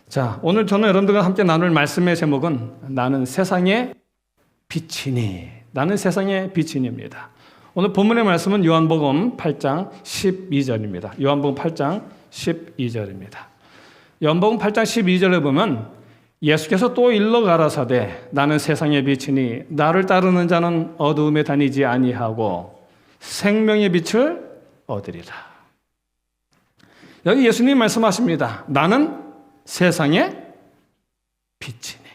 자, 오늘 저는 여러분들과 함께 나눌 말씀의 제목은 나는 세상의 빛이니. 나는 세상의 빛이니입니다. 오늘 본문의 말씀은 요한복음 8장 12절입니다. 요한복음 8장 12절입니다. 요한복음 8장 12절에 보면 예수께서 또 일러 가라사대 나는 세상의 빛이니 나를 따르는 자는 어두움에 다니지 아니하고 생명의 빛을 얻으리라. 여기 예수님 말씀하십니다. 나는 세상의 빛이니.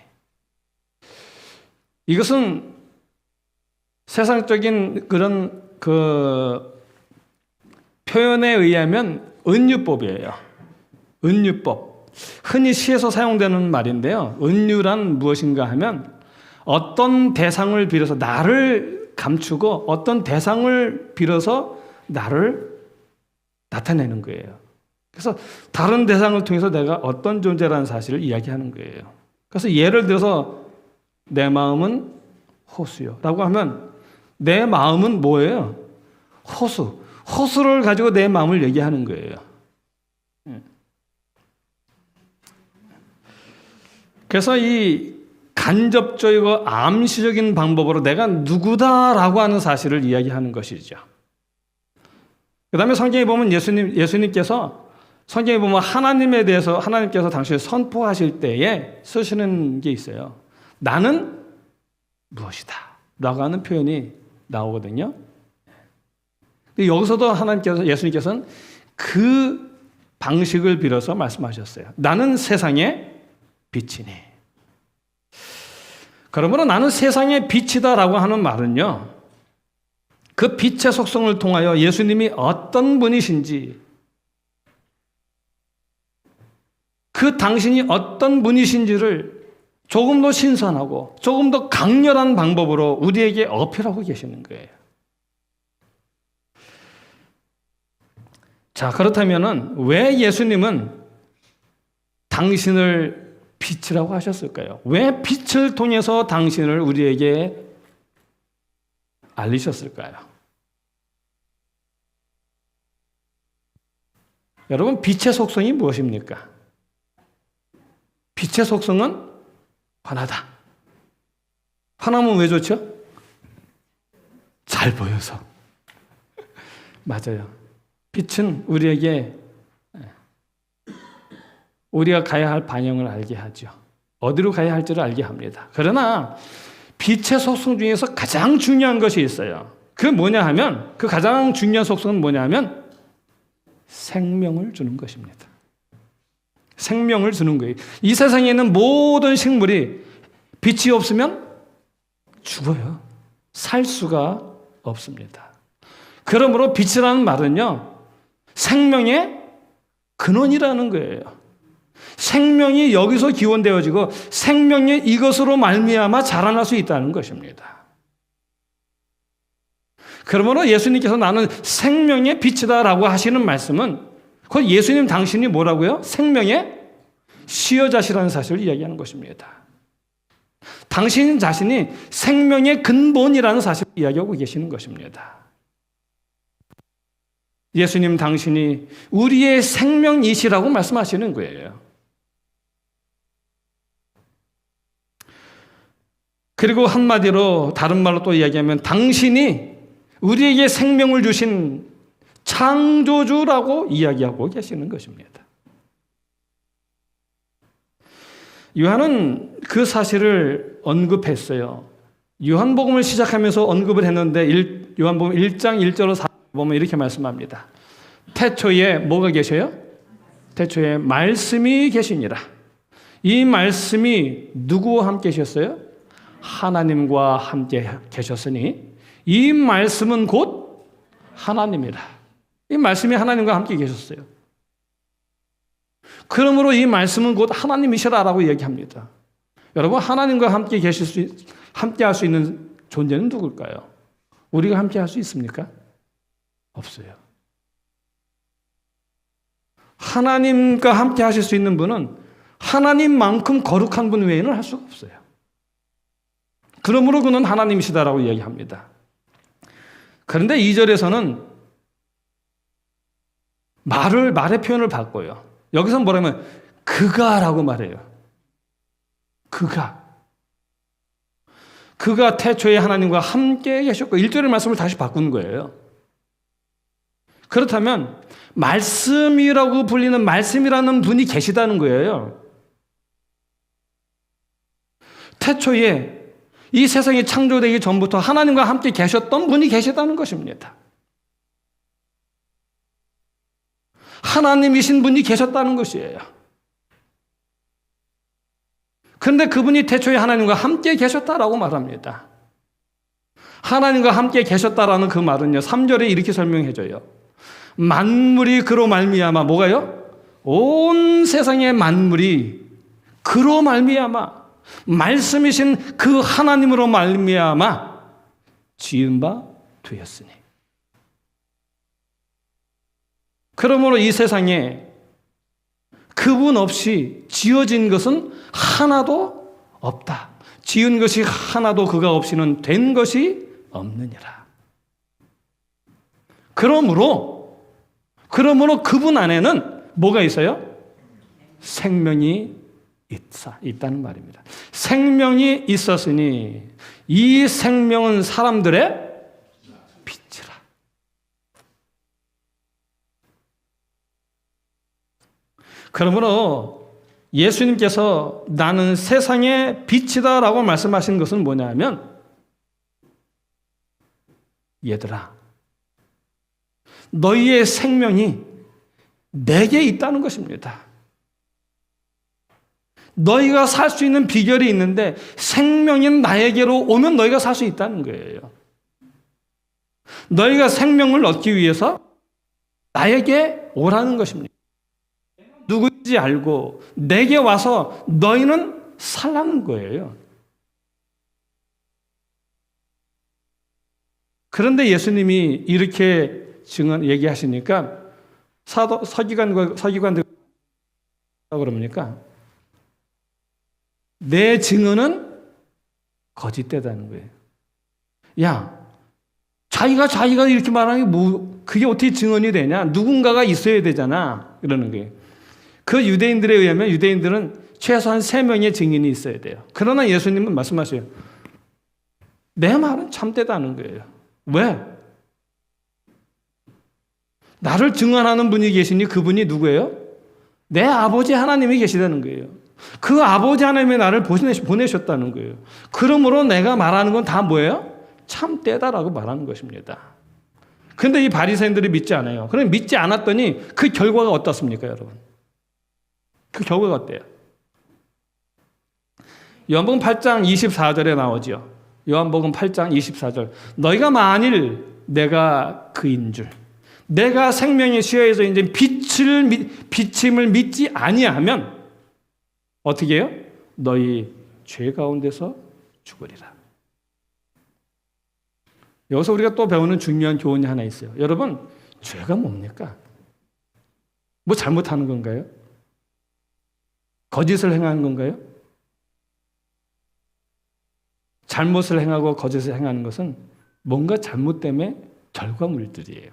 이것은 세상적인 그런 표현에 의하면 은유법이에요. 은유법. 흔히 시에서 사용되는 말인데요. 은유란 무엇인가 하면 어떤 대상을 빌어서 나를 감추고 어떤 대상을 빌어서 나를 나타내는 거예요. 그래서 다른 대상을 통해서 내가 어떤 존재라는 사실을 이야기하는 거예요. 그래서 예를 들어서 내 마음은 호수요라고 하면 내 마음은 뭐예요? 호수. 호수를 가지고 내 마음을 얘기하는 거예요. 그래서 이 간접적이고 암시적인 방법으로 내가 누구다라고 하는 사실을 이야기하는 것이죠. 그 다음에 성경에 보면 예수님께서 성경에 보면 하나님에 대해서 하나님께서 당시에 선포하실 때에 쓰시는 게 있어요. 나는 무엇이다 라고 하는 표현이 나오거든요. 여기서도 예수님께서는 그 방식을 빌어서 말씀하셨어요. 나는 세상의 빛이니. 그러므로 나는 세상의 빛이다라고 하는 말은요, 그 빛의 속성을 통하여 예수님이 어떤 분이신지, 그 당신이 어떤 분이신지를 조금 더 신선하고 조금 더 강렬한 방법으로 우리에게 어필하고 계시는 거예요. 자, 그렇다면은 왜 예수님은 당신을 빛이라고 하셨을까요? 왜 빛을 통해서 당신을 우리에게 알리셨을까요? 여러분, 빛의 속성이 무엇입니까? 빛의 속성은 환하다. 환하면 왜 좋죠? 잘 보여서. 맞아요. 빛은 우리에게 우리가 가야 할 방향을 알게 하죠. 어디로 가야 할지를 알게 합니다. 그러나 빛의 속성 중에서 가장 중요한 것이 있어요. 그 뭐냐 하면, 그 가장 중요한 속성은 뭐냐 하면 생명을 주는 것입니다. 생명을 주는 거예요. 이 세상에 있는 모든 식물이 빛이 없으면 죽어요. 살 수가 없습니다. 그러므로 빛이라는 말은요, 생명의 근원이라는 거예요. 생명이 여기서 기원되어지고 생명이 이것으로 말미암아 자라날 수 있다는 것입니다. 그러므로 예수님께서 나는 생명의 빛이다라고 하시는 말씀은 그 예수님 당신이 뭐라고요? 생명의 시여자시라는 사실을 이야기하는 것입니다. 당신 자신이 생명의 근본이라는 사실을 이야기하고 계시는 것입니다. 예수님 당신이 우리의 생명이시라고 말씀하시는 거예요. 그리고 한마디로 다른 말로 또 이야기하면 당신이 우리에게 생명을 주신 창조주라고 이야기하고 계시는 것입니다. 요한은 그 사실을 언급했어요. 요한복음을 시작하면서 언급을 했는데 요한복음 1장 1절로 4절 보면 이렇게 말씀합니다. 태초에 뭐가 계셔요? 태초에 말씀이 계시니라. 이 말씀이 누구와 함께 계셨어요? 하나님과 함께 계셨으니 이 말씀은 곧 하나님이라. 이 말씀이 하나님과 함께 계셨어요. 그러므로 이 말씀은 곧 하나님이시라라고 얘기합니다. 여러분, 하나님과 함께 함께 할 수 있는 존재는 누굴까요? 우리가 함께 할 수 있습니까? 없어요. 하나님과 함께 하실 수 있는 분은 하나님만큼 거룩한 분 외에는 할 수가 없어요. 그러므로 그는 하나님이시다라고 이야기합니다. 그런데 2절에서는 말의 표현을 바꿔요. 여기서 뭐라면 그가라고 말해요. 그가 태초에 하나님과 함께 계셨고 1절의 말씀을 다시 바꾼 거예요. 그렇다면 말씀이라고 불리는 말씀이라는 분이 계시다는 거예요. 태초에 이 세상이 창조되기 전부터 하나님과 함께 계셨던 분이 계시다는 것입니다. 하나님이신 분이 계셨다는 것이에요. 그런데 그분이 태초에 하나님과 함께 계셨다라고 말합니다. 하나님과 함께 계셨다라는 그 말은요, 3절에 이렇게 설명해줘요. 만물이 그로 말미암아 뭐가요? 온 세상의 만물이 그로 말미암아 말씀이신 그 하나님으로 말미암아 지은 바 되었으니. 그러므로 이 세상에 그분 없이 지어진 것은 하나도 없다. 지은 것이 하나도 그가 없이는 된 것이 없느니라. 그러므로 그분 안에는 뭐가 있어요? 생명이 있다는 말입니다. 생명이 있었으니 이 생명은 사람들의 빛이라. 그러므로 예수님께서 나는 세상의 빛이다 라고 말씀하신 것은 뭐냐 하면, 얘들아, 너희의 생명이 내게 있다는 것입니다. 너희가 살 수 있는 비결이 있는데 생명인 나에게로 오면 너희가 살 수 있다는 거예요. 너희가 생명을 얻기 위해서 나에게 오라는 것입니다. 누구인지 알고 내게 와서 너희는 살라는 거예요. 그런데 예수님이 이렇게 얘기하시니까 서기관들 그럽니까? 내 증언은 거짓되다는 거예요. 야, 자기가 이렇게 말하는 게 그게 어떻게 증언이 되냐? 누군가가 있어야 되잖아. 이러는 거예요. 그 유대인들에 의하면 유대인들은 최소한 3명의 증인이 있어야 돼요. 그러나 예수님은 말씀하세요. 내 말은 참되다는 거예요. 왜? 나를 증언하는 분이 계시니 그분이 누구예요? 내 아버지 하나님이 계시다는 거예요. 그 아버지 하나님이 나를 보내셨다는 거예요. 그러므로 내가 말하는 건 다 뭐예요? 참되다라고 말하는 것입니다. 그런데 이 바리새인들이 믿지 않아요. 그럼 믿지 않았더니 그 결과가 어떻습니까, 여러분? 그 결과가 어때요? 요한복음 8장 24절에 나오죠. 요한복음 8장 24절. 너희가 만일 내가 그인 줄, 내가 생명의 시야에서 이제 비침을 믿지 아니하면 어떻게 해요? 너희 죄 가운데서 죽으리라. 여기서 우리가 또 배우는 중요한 교훈이 하나 있어요. 여러분, 죄가 뭡니까? 뭐 잘못하는 건가요? 거짓을 행하는 건가요? 잘못을 행하고 거짓을 행하는 것은 뭔가 잘못 때문에 결과물들이에요.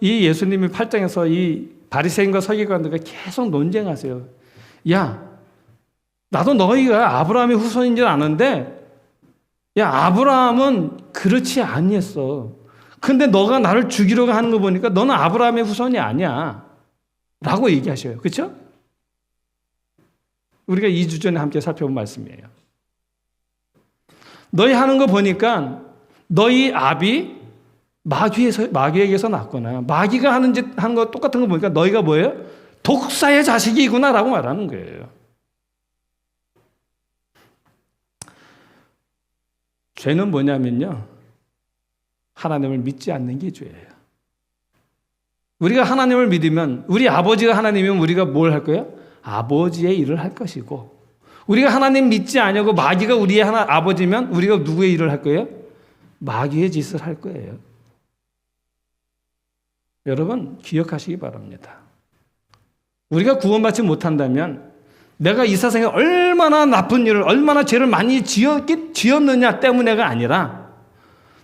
이 예수님이 8장에서 이 바리새인과 서기관들과 계속 논쟁하세요. 야, 나도 너희가 아브라함의 후손인 줄 아는데, 야, 아브라함은 그렇지 아니했어. 근데 너가 나를 죽이려고 하는 거 보니까 너는 아브라함의 후손이 아니야. 라고 얘기하셔요. 그렇죠? 우리가 2주 전에 함께 살펴본 말씀이에요. 너희 하는 거 보니까 너희 아비 마귀에게서 났거나 마귀가 하는 거 똑같은 거 보니까 너희가 뭐예요? 독사의 자식이구나 라고 말하는 거예요. 죄는 뭐냐면요, 하나님을 믿지 않는 게 죄예요. 우리가 하나님을 믿으면, 우리 아버지가 하나님이면 우리가 뭘 할 거예요? 아버지의 일을 할 것이고, 우리가 하나님 믿지 않냐고 마귀가 우리의 아버지면 우리가 누구의 일을 할 거예요? 마귀의 짓을 할 거예요. 여러분, 기억하시기 바랍니다. 우리가 구원받지 못한다면 내가 이 세상에 얼마나 나쁜 일을, 얼마나 죄를 많이 지었느냐 때문에가 아니라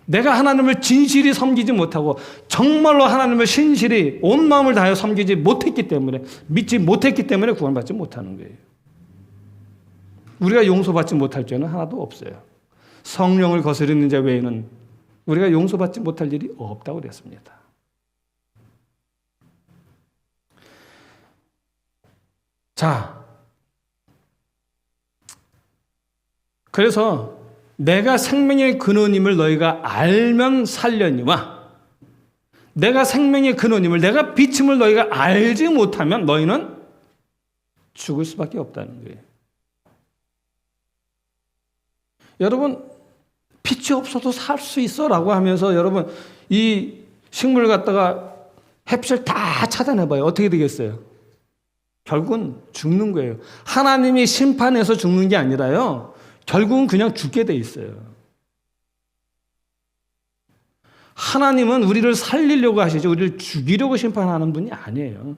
내가 하나님을 진실히 섬기지 못하고 정말로 하나님을 신실히 온 마음을 다하여 섬기지 못했기 때문에, 믿지 못했기 때문에 구원받지 못하는 거예요. 우리가 용서받지 못할 죄는 하나도 없어요. 성령을 거스르는 죄 외에는 우리가 용서받지 못할 일이 없다고 그랬습니다. 자, 그래서 내가 생명의 근원임을 너희가 알면 살려니와, 내가 생명의 근원임을, 내가 빛임을 너희가 알지 못하면 너희는 죽을 수밖에 없다는 거예요. 여러분, 빛이 없어도 살 수 있어 라고 하면서 여러분 이 식물 갖다가 햇빛을 다 차단해봐요. 어떻게 되겠어요? 결국은 죽는 거예요. 하나님이 심판해서 죽는 게 아니라요, 결국은 그냥 죽게 돼 있어요. 하나님은 우리를 살리려고 하시죠. 우리를 죽이려고 심판하는 분이 아니에요.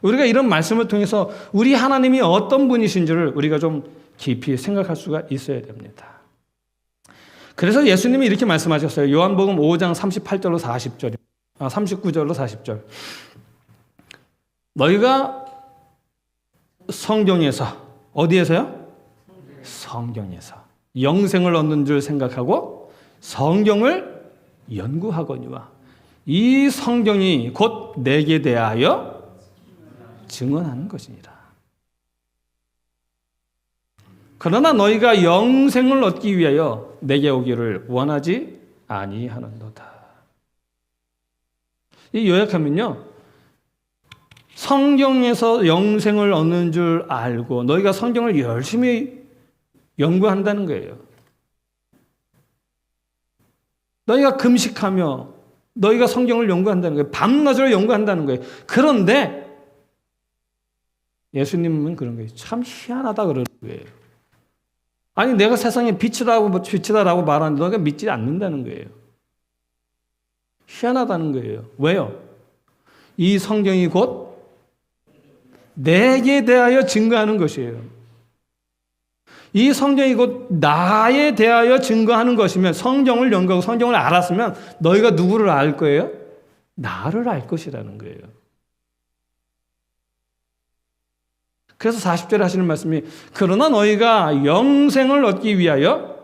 우리가 이런 말씀을 통해서 우리 하나님이 어떤 분이신지를 우리가 좀 깊이 생각할 수가 있어야 됩니다. 그래서 예수님이 이렇게 말씀하셨어요. 요한복음 5장 38절로 40절, 39절로 40절. 너희가 성경에서, 어디에서요? 성경에서 영생을 얻는 줄 생각하고 성경을 연구하거니와 이 성경이 곧 내게 대하여 증언하는 것이니라. 그러나 너희가 영생을 얻기 위하여 내게 오기를 원하지 아니하는도다. 이 요약하면요, 성경에서 영생을 얻는 줄 알고 너희가 성경을 열심히 연구한다는 거예요. 너희가 금식하며 너희가 성경을 연구한다는 거예요. 밤낮으로 연구한다는 거예요. 그런데 예수님은 그런 거예요. 참 희한하다 그러는 거예요. 아니, 내가 세상에 빛이다라고 말하는데 너희가 믿지 않는다는 거예요. 희한하다는 거예요. 왜요? 이 성경이 곧 내게 대하여 증거하는 것이에요. 이 성경이 곧 나에 대하여 증거하는 것이면, 성경을 연구하고 성경을 알았으면 너희가 누구를 알 거예요? 나를 알 것이라는 거예요. 그래서 40절에 하시는 말씀이 그러나 너희가 영생을 얻기 위하여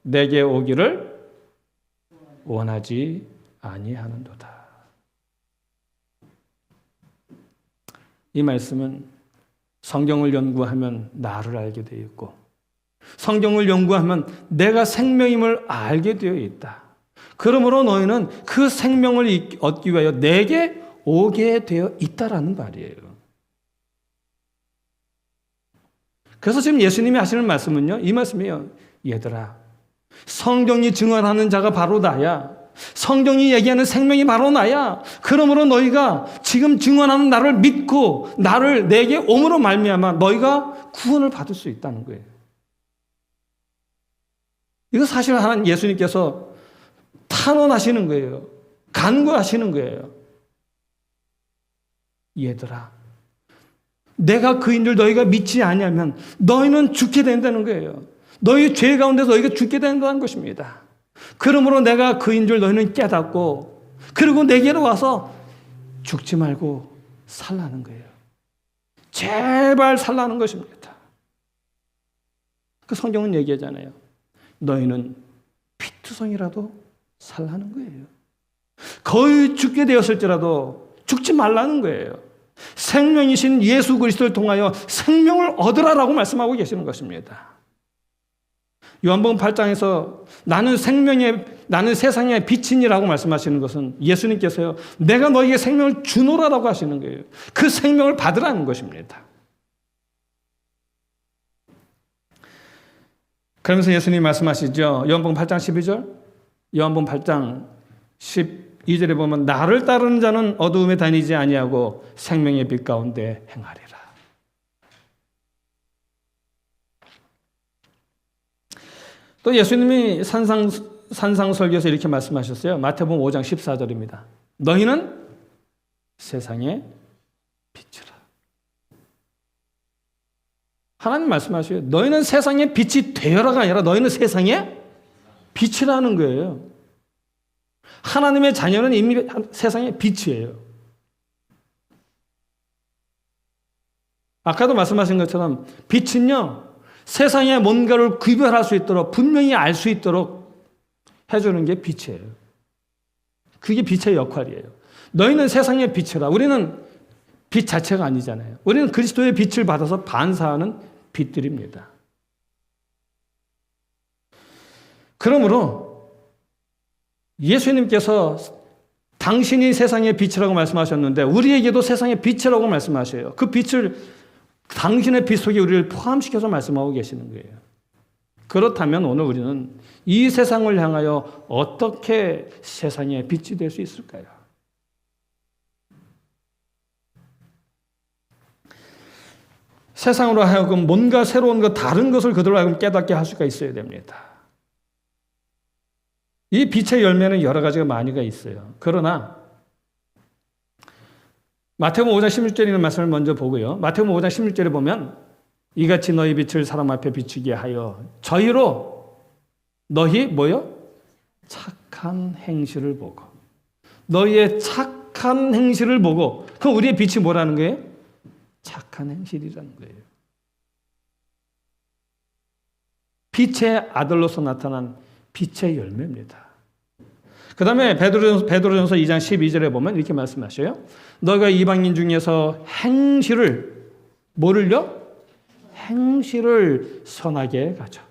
내게 오기를 원하지 아니하는도다. 이 말씀은 성경을 연구하면 나를 알게 되어 있고, 성경을 연구하면 내가 생명임을 알게 되어 있다. 그러므로 너희는 그 생명을 얻기 위하여 내게 오게 되어 있다라는 말이에요. 그래서 지금 예수님이 하시는 말씀은요, 이 말씀이에요. 얘들아, 성경이 증언하는 자가 바로 나야. 성경이 얘기하는 생명이 바로 나야. 그러므로 너희가 지금 증언하는 나를 믿고 나를 내게 옴으로 말미암아 너희가 구원을 받을 수 있다는 거예요. 이거 사실 하나님 예수님께서 탄원하시는 거예요. 간구하시는 거예요. 얘들아, 내가 그인 줄 너희가 믿지 아니하면 너희는 죽게 된다는 거예요. 너희 죄 가운데서 너희가 죽게 된다는 것입니다. 그러므로 내가 그인 줄 너희는 깨닫고 그리고 내게로 와서 죽지 말고 살라는 거예요. 제발 살라는 것입니다. 그 성경은 얘기하잖아요. 너희는 피투성이라도 살라는 거예요. 거의 죽게 되었을지라도 죽지 말라는 거예요. 생명이신 예수 그리스도를 통하여 생명을 얻으라라고 말씀하고 계시는 것입니다. 요한복음 8장에서 나는 세상의 빛이니라고 말씀하시는 것은 예수님께서요, 내가 너희에게 생명을 주노라라고 하시는 거예요. 그 생명을 받으라는 것입니다. 그러면서 예수님이 말씀하시죠. 요한복음 8장 12절, 요한복음 8장 12절에 보면 나를 따르는 자는 어두움에 다니지 아니하고 생명의 빛 가운데 행하리라. 또 예수님이 산상설교에서 이렇게 말씀하셨어요. 마태복음 5장 14절입니다. 너희는 세상의 빛이라. 하나님 말씀하셔요. 너희는 세상의 빛이 되어라가 아니라 너희는 세상의 빛이라는 거예요. 하나님의 자녀는 이미 세상의 빛이에요. 아까도 말씀하신 것처럼 빛은요, 세상에 뭔가를 구별할 수 있도록, 분명히 알 수 있도록 해주는 게 빛이에요. 그게 빛의 역할이에요. 너희는 세상의 빛이라. 우리는 빛 자체가 아니잖아요. 우리는 그리스도의 빛을 받아서 반사하는 빛들입니다. 그러므로 예수님께서 당신이 세상의 빛이라고 말씀하셨는데 우리에게도 세상의 빛이라고 말씀하셔요. 그 빛을 당신의 빛 속에 우리를 포함시켜서 말씀하고 계시는 거예요. 그렇다면 오늘 우리는 이 세상을 향하여 어떻게 세상의 빛이 될 수 있을까요? 세상으로 하여금 뭔가 새로운 것, 다른 것을 그들로 하여금 깨닫게 할 수가 있어야 됩니다. 이 빛의 열매는 여러 가지가 많이가 있어요. 그러나 마태복음 5장 16절에 있는 말씀을 먼저 보고요. 마태복음 5장 16절에 보면 이같이 너희 빛을 사람 앞에 비추게 하여 저희로 너희 뭐요? 착한 행실을 보고 너희의 착한 행실을 보고 그럼 우리의 빛이 뭐라는 거예요? 착한 행실이라는 거예요. 빛의 아들로서 나타난 빛의 열매입니다. 그 다음에 베드로전서 2장 12절에 보면 이렇게 말씀하셔요. 너희가 이방인 중에서 행실을 뭐를요? 행실을 선하게 가져.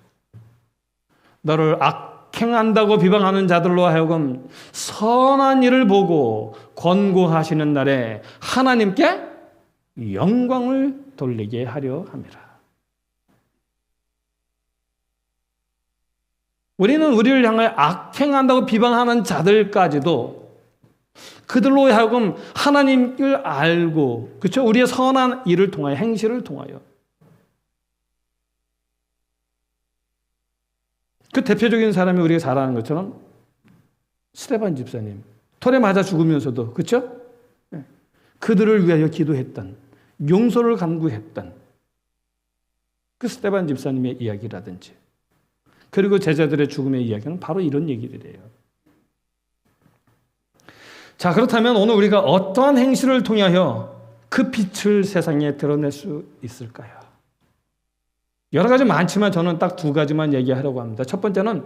너를 악행한다고 비방하는 자들로 하여금 선한 일을 보고 권고하시는 날에 하나님께 영광을 돌리게 하려 함이라. 우리는 우리를 향하여 악행한다고 비방하는 자들까지도 그들로 하여금 하나님을 알고, 그렇죠? 우리의 선한 일을 통하여, 행실을 통하여. 그 대표적인 사람이 우리가 잘 아는 것처럼 스데반 집사님. 돌에 맞아 죽으면서도, 그렇죠? 그들을 위하여 기도했던, 용서를 간구했던 그 스데반 집사님의 이야기라든지, 그리고 제자들의 죽음의 이야기는 바로 이런 얘기들이에요. 자, 그렇다면 오늘 우리가 어떠한 행실을 통하여 그 빛을 세상에 드러낼 수 있을까요? 여러 가지 많지만 저는 딱 두 가지만 얘기하려고 합니다. 첫 번째는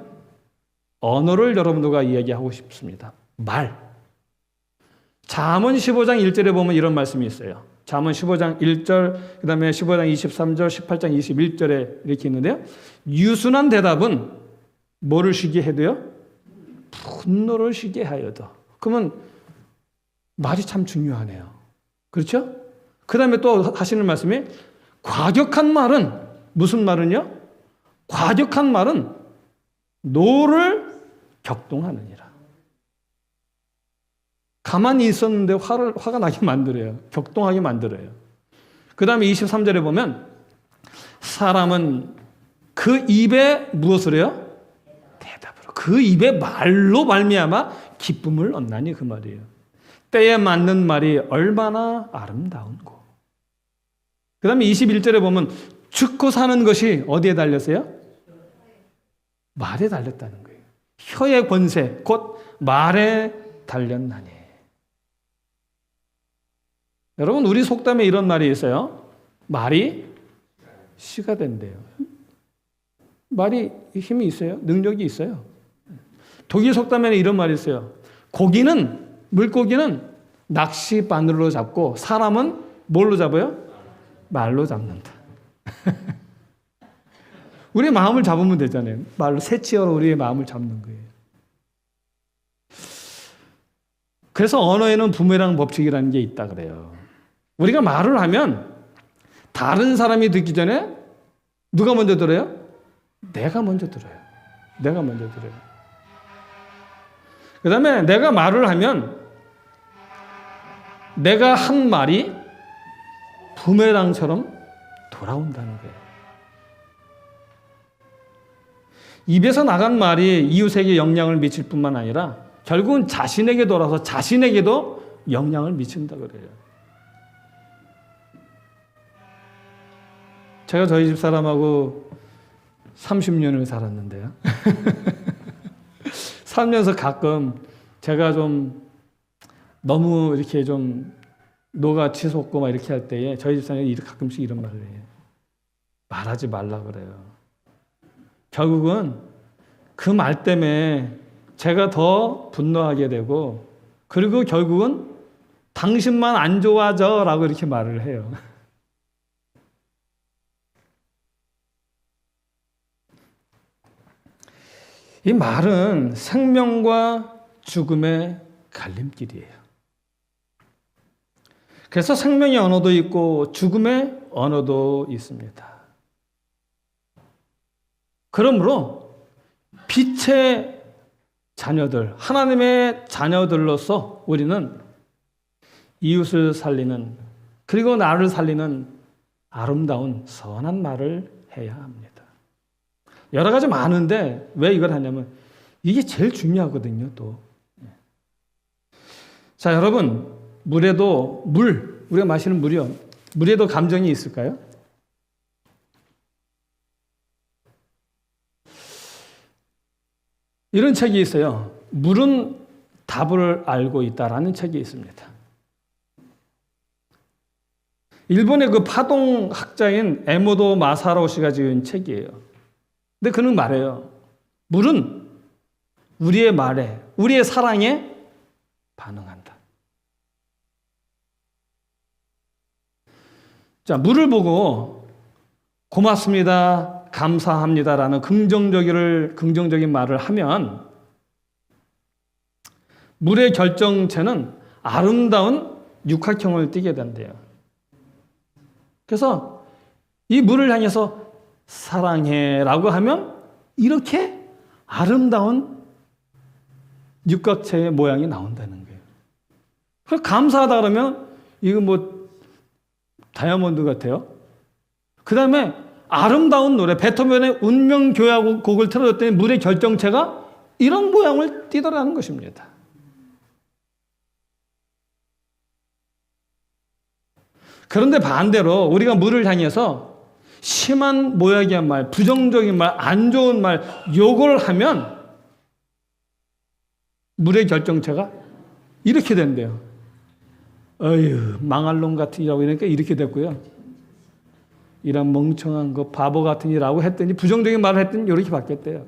언어를 여러분들과 이야기하고 싶습니다. 말. 잠언 15장 1절에 보면 이런 말씀이 있어요. 잠언 15장 1절, 그 다음에 15장 23절, 18장 21절에 이렇게 있는데요. 유순한 대답은 뭐를 쉬게 해도요? 분노를 쉬게 하여도. 그러면 말이 참 중요하네요. 그렇죠? 그 다음에 또 하시는 말씀이 과격한 말은 무슨 말은요? 과격한 말은 노를 격동하느니라. 가만히 있었는데 화가 나게 만들어요. 격동하게 만들어요. 그 다음에 23절에 보면 사람은 그 입에 무엇을 해요? 대답으로. 그 입에 말로 말미암아 기쁨을 얻나니 그 말이에요. 때에 맞는 말이 얼마나 아름다운고. 그 다음에 21절에 보면 죽고 사는 것이 어디에 달렸어요? 말에 달렸다는 거예요. 혀의 권세, 곧 말에 달렸나니. 여러분, 우리 속담에 이런 말이 있어요. 말이 씨가 된대요. 말이 힘이 있어요. 능력이 있어요. 독일 속담에는 이런 말이 있어요. 물고기는 낚시 바늘로 잡고 사람은 뭘로 잡아요? 말로 잡는다. 우리의 마음을 잡으면 되잖아요. 말로 새치어로 우리의 마음을 잡는 거예요. 그래서 언어에는 부메랑 법칙이라는 게 있다 그래요. 우리가 말을 하면 다른 사람이 듣기 전에 누가 먼저 들어요? 내가 먼저 들어요. 내가 먼저 들어요. 그 다음에 내가 말을 하면 내가 한 말이 부메랑처럼 돌아온다는 거예요. 입에서 나간 말이 이웃에게 영향을 미칠 뿐만 아니라 결국은 자신에게 돌아서 자신에게도 영향을 미친다 그래요. 제가 저희 집 사람하고 30년을 살았는데요. 살면서 가끔 제가 좀 너무 이렇게 좀 노가 치솟고 막 이렇게 할 때에 저희 집사람이 가끔씩 이런 말을 해요. 말하지 말라 그래요. 결국은 그 말 때문에 제가 더 분노하게 되고, 그리고 결국은 당신만 안 좋아져 라고 이렇게 말을 해요. 이 말은 생명과 죽음의 갈림길이에요. 그래서 생명의 언어도 있고 죽음의 언어도 있습니다. 그러므로 빛의 자녀들, 하나님의 자녀들로서 우리는 이웃을 살리는, 그리고 나를 살리는 아름다운 선한 말을 해야 합니다. 여러 가지 많은데 왜 이걸 하냐면 이게 제일 중요하거든요, 또. 자, 여러분, 물에도 우리가 마시는 물이요. 물에도 감정이 있을까요? 이런 책이 있어요. 물은 답을 알고 있다라는 책이 있습니다. 일본의 그 파동 학자인 에모도 마사로 씨가 지은 책이에요. 근데 그는 말해요. 물은 우리의 말에, 우리의 사랑에 반응한다. 자, 물을 보고 고맙습니다, 감사합니다라는 긍정적인 말을 하면 물의 결정체는 아름다운 육각형을 띠게 된대요. 그래서 이 물을 향해서 사랑해라고 하면 이렇게 아름다운 육각체의 모양이 나온다는 거예요. 그래서 감사하다 그러면 이거 뭐 다이아몬드 같아요. 그 다음에 아름다운 노래, 베토벤의 운명교향곡을 틀어줬더니 물의 결정체가 이런 모양을 띠더라는 것입니다. 그런데 반대로 우리가 물을 향해서 심한 모욕의 말, 부정적인 말, 안 좋은 말, 욕을 하면 물의 결정체가 이렇게 된대요. 어휴, 망할 놈 같으니라고 이러니까 이렇게 됐고요. 이런 멍청한 거, 바보 같으니라고 했더니, 부정적인 말을 했더니 이렇게 바뀌었대요.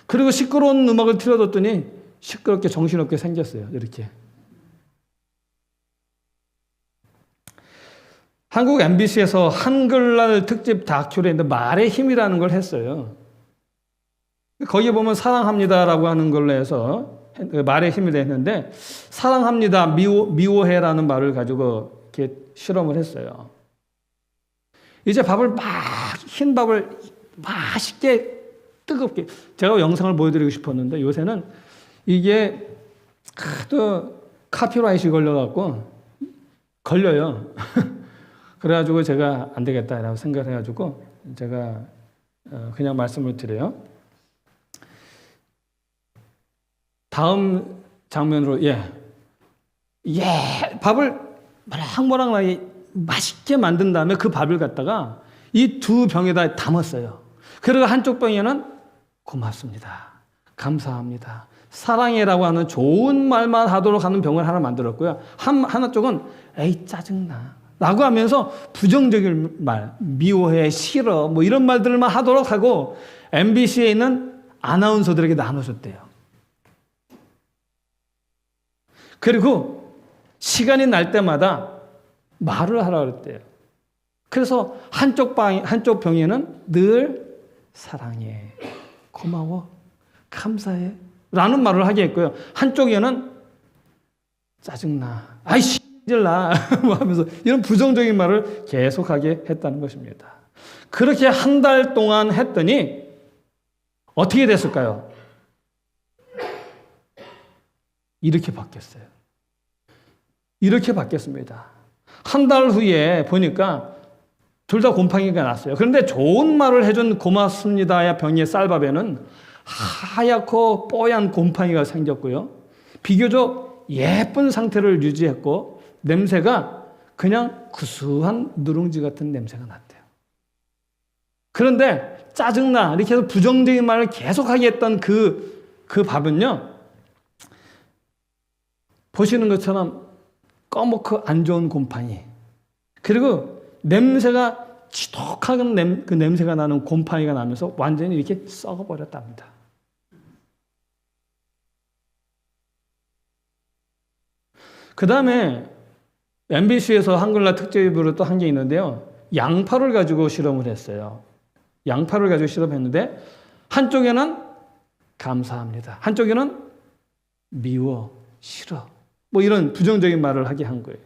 그리고 시끄러운 음악을 틀어줬더니 시끄럽게 정신없게 생겼어요. 이렇게. 한국 MBC에서 한글날 특집 다큐를 했는데 말의 힘이라는 걸 했어요. 거기에 보면 사랑합니다라고 하는 걸로 해서 말의 힘을 했는데, 사랑합니다, 미워해라는 말을 가지고 이렇게 실험을 했어요. 이제 흰 밥을 맛있게 뜨겁게, 제가 영상을 보여드리고 싶었는데 요새는 이게 하도 카피라이트이 걸려갖고 걸려요. 그래가지고 제가 안 되겠다라고 생각을 해가지고 제가 그냥 말씀을 드려요. 다음 장면으로, 밥을 모락모락 맛있게 만든 다음에 그 밥을 갖다가 이 두 병에다 담았어요. 그리고 한쪽 병에는 고맙습니다, 감사합니다, 사랑해라고 하는 좋은 말만 하도록 하는 병을 하나 만들었고요. 하나 쪽은 에이 짜증나 라고 하면서 부정적인 말, 미워해, 싫어, 뭐 이런 말들만 하도록 하고 MBC에 있는 아나운서들에게 나눠줬대요. 그리고 시간이 날 때마다 말을 하라고 그랬대요. 그래서 한쪽 병에는 늘 사랑해, 고마워, 감사해 라는 말을 하게 했고요. 한쪽에는 짜증나, 아이씨 찔나 뭐 하면서 이런 부정적인 말을 계속하게 했다는 것입니다. 그렇게 한 달 동안 했더니 어떻게 됐을까요? 이렇게 바뀌었어요. 이렇게 바뀌었습니다. 한 달 후에 보니까 둘 다 곰팡이가 났어요. 그런데 좋은 말을 해준 고맙습니다의 병의 쌀밥에는 하얗고 뽀얀 곰팡이가 생겼고요. 비교적 예쁜 상태를 유지했고 냄새가 그냥 구수한 누룽지 같은 냄새가 났대요. 그런데 짜증나 이렇게 해서 부정적인 말을 계속하게 했던 그 밥은요, 보시는 것처럼 꺼먹고 안 좋은 곰팡이, 그리고 냄새가 지독한 그 냄새가 나는 곰팡이가 나면서 완전히 이렇게 썩어버렸답니다. 그 다음에 MBC에서 한글날 특집으로 또 한 게 있는데요. 양파를 가지고 실험을 했어요. 양파를 가지고 실험했는데 한쪽에는 감사합니다, 한쪽에는 미워, 싫어, 뭐 이런 부정적인 말을 하게 한 거예요.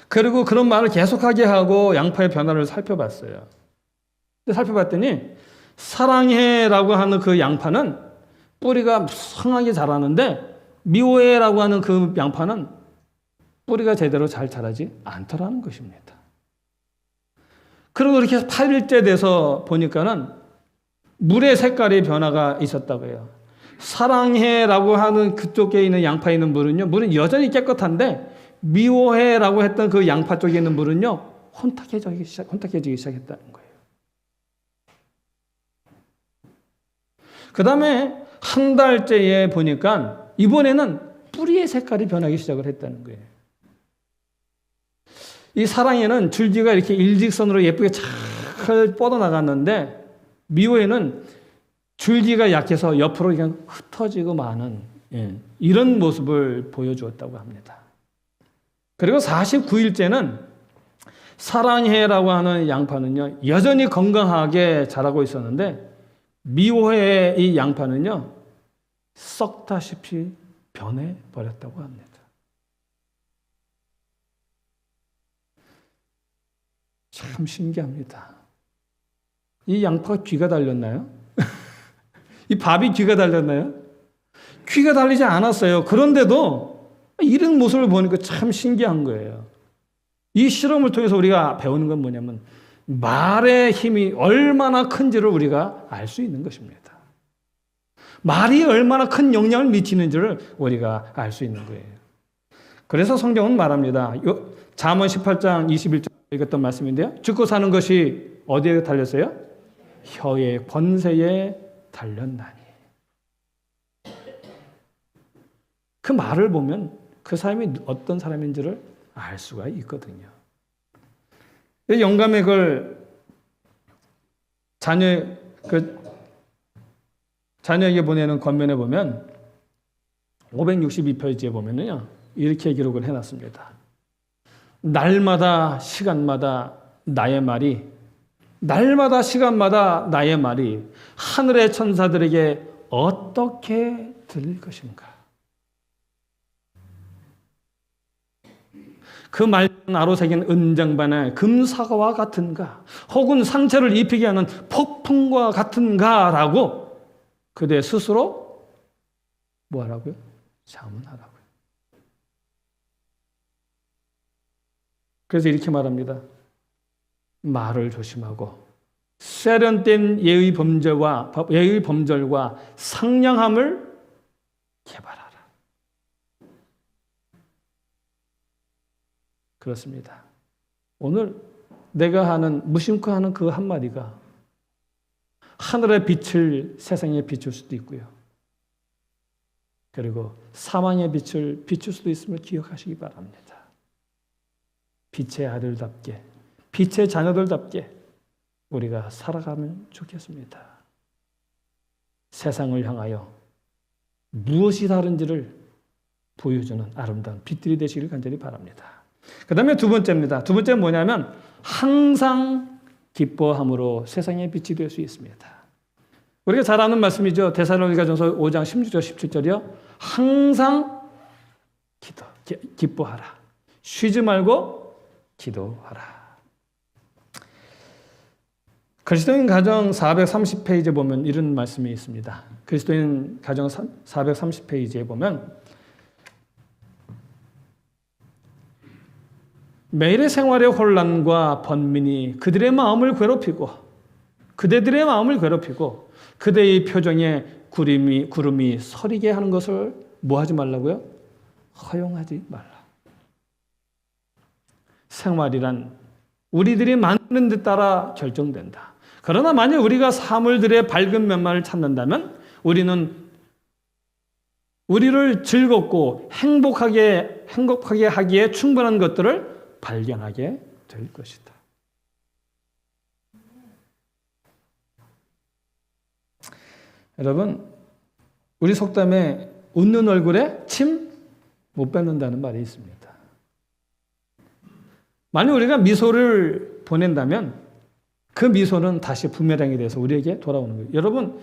그리고 그런 말을 계속하게 하고 양파의 변화를 살펴봤어요. 살펴봤더니 사랑해라고 하는 그 양파는 뿌리가 무성하게 자라는데 미워해라고 하는 그 양파는 뿌리가 제대로 잘 자라지 않더라는 것입니다. 그리고 이렇게 8일째 돼서 보니까는 물의 색깔의 변화가 있었다고 해요. 사랑해라고 하는 그쪽에 있는 양파에 있는 물은 여전히 깨끗한데 미워해라고 했던 그 양파 쪽에 있는 물은요, 혼탁해지기 시작했다는 거예요. 그 다음에 한 달째에 보니까 이번에는 뿌리의 색깔이 변하기 시작을 했다는 거예요. 이 사랑에는 줄기가 이렇게 일직선으로 예쁘게 잘 뻗어나갔는데 미워에는 줄기가 약해서 옆으로 그냥 흩어지고 마는, 이런 모습을 보여주었다고 합니다. 그리고 49일째는 사랑해라고 하는 양파는요, 여전히 건강하게 자라고 있었는데 미워해의 이 양파는요, 썩다시피 변해버렸다고 합니다. 참 신기합니다. 이 양파가 귀가 달렸나요? 이 밥이 귀가 달렸나요? 귀가 달리지 않았어요. 그런데도 이런 모습을 보니까 참 신기한 거예요. 이 실험을 통해서 우리가 배우는 건 뭐냐면 말의 힘이 얼마나 큰지를 우리가 알 수 있는 것입니다. 말이 얼마나 큰 영향을 미치는지를 우리가 알 수 있는 거예요. 그래서 성경은 말합니다. 잠언 18장 21절 읽었던 말씀인데요. 죽고 사는 것이 어디에 달렸어요? 혀의 권세에 달렸나니. 그 말을 보면 그 사람이 어떤 사람인지를 알 수가 있거든요. 영감의 걸 자녀에게 보내는 권면에 보면 562페이지에 보면은요, 이렇게 기록을 해놨습니다. 날마다 시간마다 나의 말이, 날마다 시간마다 나의 말이 하늘의 천사들에게 어떻게 들릴 것인가? 그 말은 아로새긴 은장반의 금사과와 같은가? 혹은 상처를 입히게 하는 폭풍과 같은가라고 그대 스스로 뭐하라고요? 자문하라고요. 그래서 이렇게 말합니다. 말을 조심하고 세련된 예의 범절과 상냥함을 개발하라. 그렇습니다. 오늘 내가 하는 무심코 하는 그 한마디가 하늘의 빛을 세상에 비출 수도 있고요. 그리고 사망의 빛을 비출 수도 있음을 기억하시기 바랍니다. 빛의 아들답게, 빛의 자녀들답게 우리가 살아가면 좋겠습니다. 세상을 향하여 무엇이 다른지를 보여주는 아름다운 빛들이 되시길 간절히 바랍니다. 그 다음에 두 번째입니다. 두 번째는 뭐냐면 항상 기뻐함으로 세상의 빛이 될 수 있습니다. 우리가 잘 아는 말씀이죠. 데살로니가전서 5장 16절 17절이요. 항상 기뻐하라. 쉬지 말고 기도하라. 그리스도인 가정 430페이지에 보면 이런 말씀이 있습니다. 그리스도인 가정 430페이지에 보면 매일의 생활의 혼란과 번민이 그들의 마음을 괴롭히고 그대의 표정에 구름이 서리게 하는 것을 뭐 하지 말라고요? 허용하지 말라. 생활이란 우리들이 만드는 데 따라 결정된다. 그러나 만약 우리가 사물들의 밝은 면만을 찾는다면 우리는 우리를 즐겁고 행복하게 하기에 충분한 것들을 발견하게 될 것이다. 여러분, 우리 속담에 웃는 얼굴에 침 못 뱉는다는 말이 있습니다. 만약 우리가 미소를 보낸다면 그 미소는 다시 부메랑이 돼서 우리에게 돌아오는 거예요. 여러분,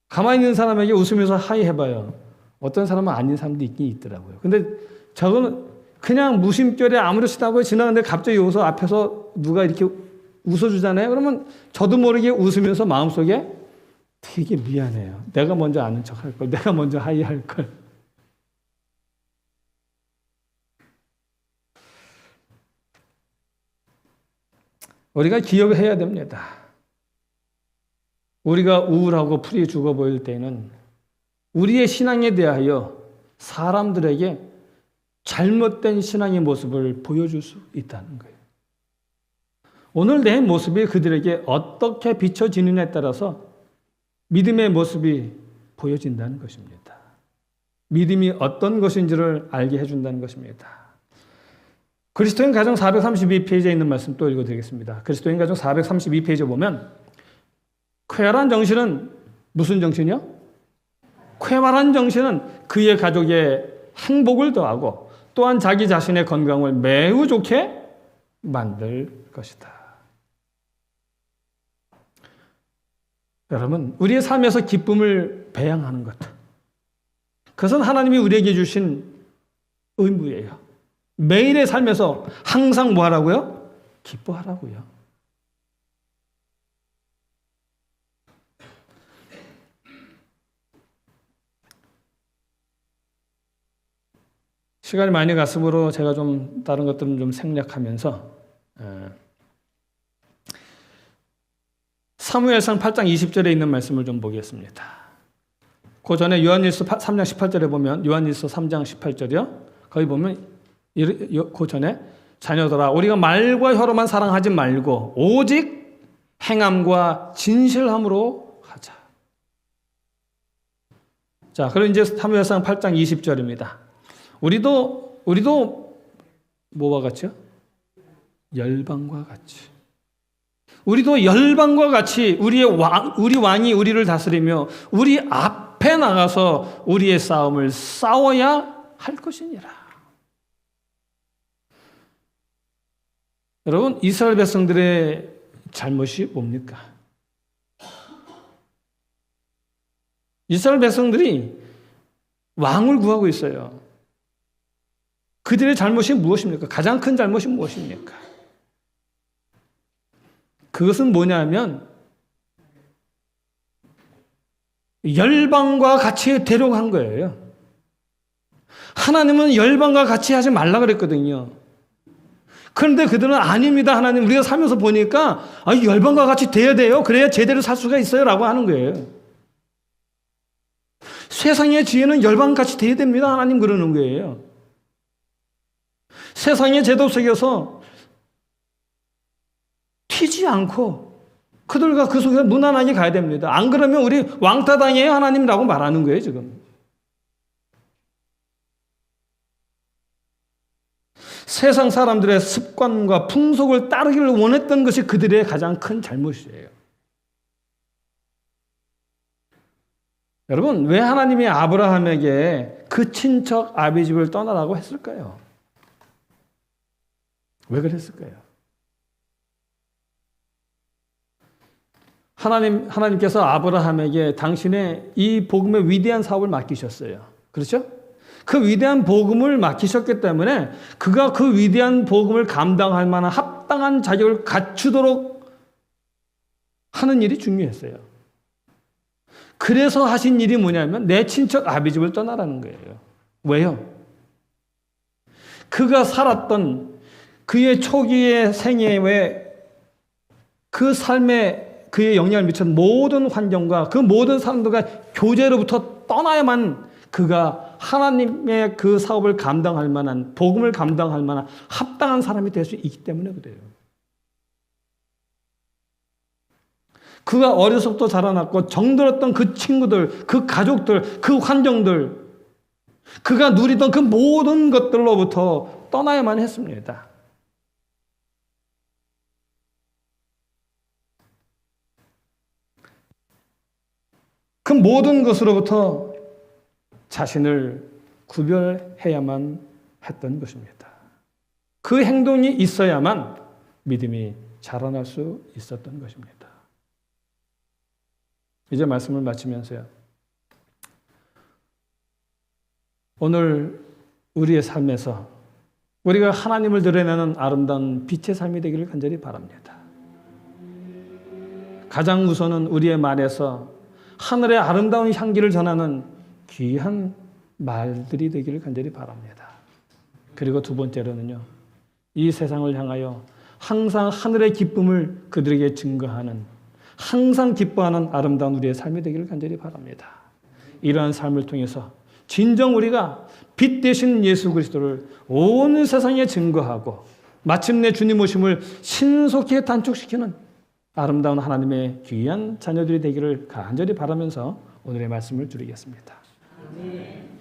가만히 있는 사람에게 웃으면서 하이 해봐요. 어떤 사람은 아닌 사람도 있긴 있더라고요. 근데 저거는 그냥 무심결에 아무렇지도 않고 지나가는데 갑자기 여기서 앞에서 누가 이렇게 웃어주잖아요. 그러면 저도 모르게 웃으면서 마음속에 되게 미안해요. 내가 먼저 아는 척 할 걸. 내가 먼저 하이 할 걸. 우리가 기억해야 됩니다. 우리가 우울하고 풀이 죽어 보일 때는 우리의 신앙에 대하여 사람들에게 잘못된 신앙의 모습을 보여줄 수 있다는 거예요. 오늘 내 모습이 그들에게 어떻게 비춰지느냐에 따라서 믿음의 모습이 보여진다는 것입니다. 믿음이 어떤 것인지를 알게 해준다는 것입니다. 그리스도인 가정 432페이지에 있는 말씀 또 읽어드리겠습니다. 그리스도인 가정 432페이지에 보면 쾌활한 정신은 무슨 정신이요? 쾌활한 정신은 그의 가족의 행복을 더하고 또한 자기 자신의 건강을 매우 좋게 만들 것이다. 여러분, 우리의 삶에서 기쁨을 배양하는 것, 그것은 하나님이 우리에게 주신 의무예요. 매일의 삶에서 항상 뭐 하라고요? 기뻐하라고요. 시간이 많이 갔으므로 제가 좀 다른 것들은 좀 생략하면서 사무엘상 8장 20절에 있는 말씀을 좀 보겠습니다. 그 전에 요한일서 3장 18절에 보면 요한일서 3장 18절이요. 거기 보면 그 전에 자녀들아 우리가 말과 혀로만 사랑하지 말고 오직 행함과 진실함으로 하자. 자, 그럼 이제 사무엘상 8장 20절입니다. 우리도 뭐와 같이요? 열방과 같이. 우리도 열방과 같이 우리 왕이 우리를 다스리며 우리 앞에 나가서 우리의 싸움을 싸워야 할 것이니라. 여러분, 이스라엘 백성들의 잘못이 뭡니까? 이스라엘 백성들이 왕을 구하고 있어요. 그들의 잘못이 무엇입니까? 가장 큰 잘못이 무엇입니까? 그것은 뭐냐면 열방과 같이 데려간 거예요. 하나님은 열방과 같이 하지 말라 그랬거든요. 그런데 그들은 아닙니다. 하나님, 우리가 살면서 보니까 열방과 같이 돼야 돼요. 그래야 제대로 살 수가 있어요. 라고 하는 거예요. 세상의 지혜는 열방같이 돼야 됩니다. 하나님 그러는 거예요. 세상의 제도 속에서 튀지 않고 그들과 그 속에서 무난하게 가야 됩니다. 안 그러면 우리 왕따당해요. 하나님이라고 말하는 거예요. 지금. 세상 사람들의 습관과 풍속을 따르기를 원했던 것이 그들의 가장 큰 잘못이에요. 여러분, 왜 하나님이 아브라함에게 그 친척 아비집을 떠나라고 했을까요? 왜 그랬을까요? 하나님께서 아브라함에게 당신의 이 복음의 위대한 사업을 맡기셨어요. 그렇죠? 그 위대한 복음을 맡기셨기 때문에 그가 그 위대한 복음을 감당할 만한 합당한 자격을 갖추도록 하는 일이 중요했어요. 그래서 하신 일이 뭐냐면 내 친척 아비집을 떠나라는 거예요. 왜요? 그가 살았던 그의 초기의 생애에 그 삶에 그의 영향을 미친 모든 환경과 그 모든 사람들과 교제로부터 떠나야만 그가 하나님의 그 사업을 감당할 만한, 복음을 감당할 만한 합당한 사람이 될 수 있기 때문에 그래요. 그가 어려서부터 자라났고 정들었던 그 친구들, 그 가족들, 그 환경들, 그가 누리던 그 모든 것들로부터 떠나야만 했습니다. 그 모든 것으로부터 자신을 구별해야만 했던 것입니다. 그 행동이 있어야만 믿음이 자라날 수 있었던 것입니다. 이제 말씀을 마치면서요. 오늘 우리의 삶에서 우리가 하나님을 드러내는 아름다운 빛의 삶이 되기를 간절히 바랍니다. 가장 우선은 우리의 말에서 하늘의 아름다운 향기를 전하는 귀한 말들이 되기를 간절히 바랍니다. 그리고 두 번째로는요. 이 세상을 향하여 항상 하늘의 기쁨을 그들에게 증거하는, 항상 기뻐하는 아름다운 우리의 삶이 되기를 간절히 바랍니다. 이러한 삶을 통해서 진정 우리가 빛 되신 예수 그리스도를 온 세상에 증거하고 마침내 주님 오심을 신속히 단축시키는 아름다운 하나님의 귀한 자녀들이 되기를 간절히 바라면서 오늘의 말씀을 드리겠습니다. 아멘.